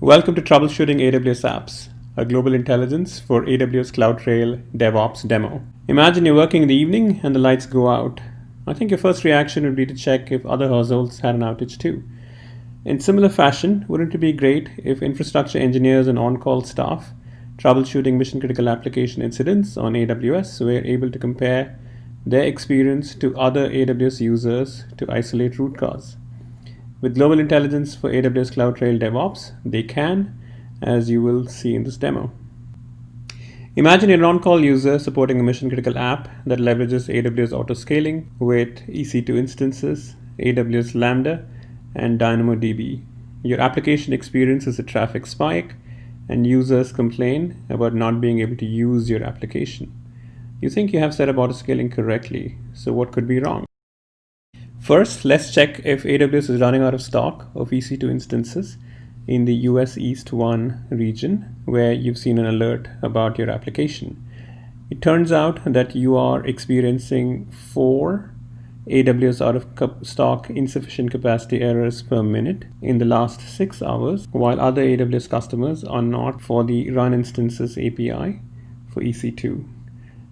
Welcome to Troubleshooting AWS Apps, a global intelligence for AWS CloudTrail DevOps demo. Imagine you're working in the evening and the lights go out. I think your first reaction would be to check if other households had an outage too. In similar fashion, wouldn't it be great if infrastructure engineers and on-call staff troubleshooting mission-critical application incidents on AWS were able to compare their experience to other AWS users to isolate root cause? With global intelligence for AWS CloudTrail DevOps, they can, as you will see in this demo. Imagine you're an on-call user supporting a mission-critical app that leverages AWS autoscaling with EC2 instances, AWS Lambda, and DynamoDB. Your application experiences a traffic spike, and users complain about not being able to use your application. You think you have set up autoscaling correctly, so what could be wrong? First, let's check if AWS is running out of stock of EC2 instances in the US East 1 region where you've seen an alert about your application. It turns out that you are experiencing 4 AWS out of stock insufficient capacity errors per minute in the last 6 hours, while other AWS customers are not for the run instances API for EC2.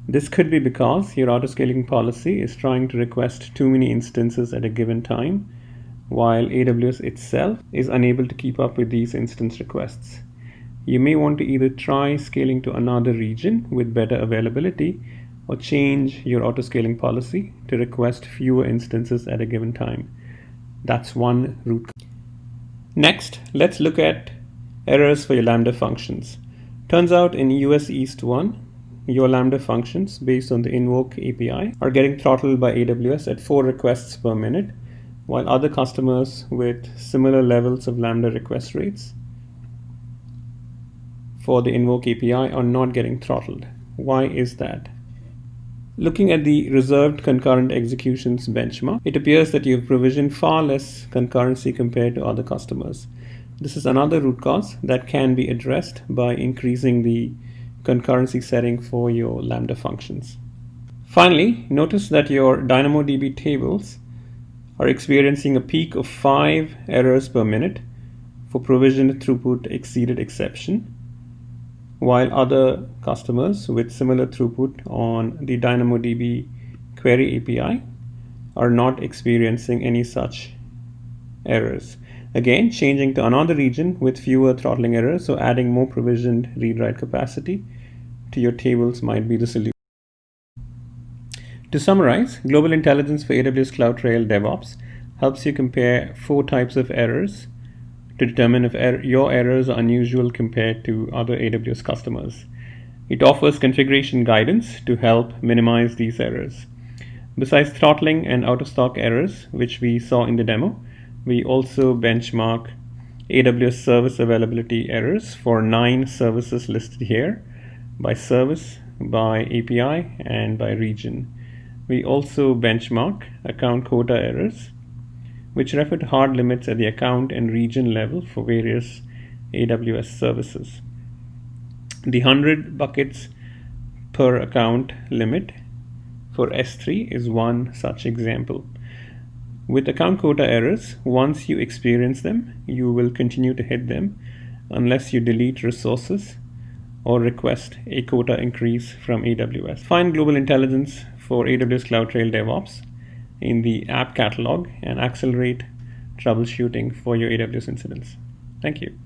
This could be because your autoscaling policy is trying to request too many instances at a given time, while AWS itself is unable to keep up with these instance requests. You may want to either try scaling to another region with better availability or change your autoscaling policy to request fewer instances at a given time. That's one root. Next, let's look at errors for your Lambda functions. Turns out in US East 1, your Lambda functions based on the invoke API are getting throttled by AWS at 4 requests per minute, while other customers with similar levels of Lambda request rates for the invoke API are not getting throttled. Why is that? Looking at the reserved concurrent executions benchmark, it appears that you've provisioned far less concurrency compared to other customers. This is another root cause that can be addressed by increasing the concurrency setting for your Lambda functions. Finally, notice that your DynamoDB tables are experiencing a peak of 5 errors per minute for provisioned throughput exceeded exception, while other customers with similar throughput on the DynamoDB query API are not experiencing any such errors. Again, changing to another region with fewer throttling errors, so adding more provisioned read-write capacity to your tables might be the solution. To summarize, global intelligence for AWS CloudTrail DevOps helps you compare 4 types of errors to determine if your errors are unusual compared to other AWS customers. It offers configuration guidance to help minimize these errors. Besides throttling and out-of-stock errors, which we saw in the demo, we also benchmark AWS service availability errors for 9 services listed here by service, by API, and by region. We also benchmark account quota errors, which refer to hard limits at the account and region level for various AWS services. The 100 buckets per account limit for S3 is one such example. With account quota errors, once you experience them, you will continue to hit them unless you delete resources or request a quota increase from AWS. Find global intelligence for AWS CloudTrail DevOps in the app catalog and accelerate troubleshooting for your AWS incidents. Thank you.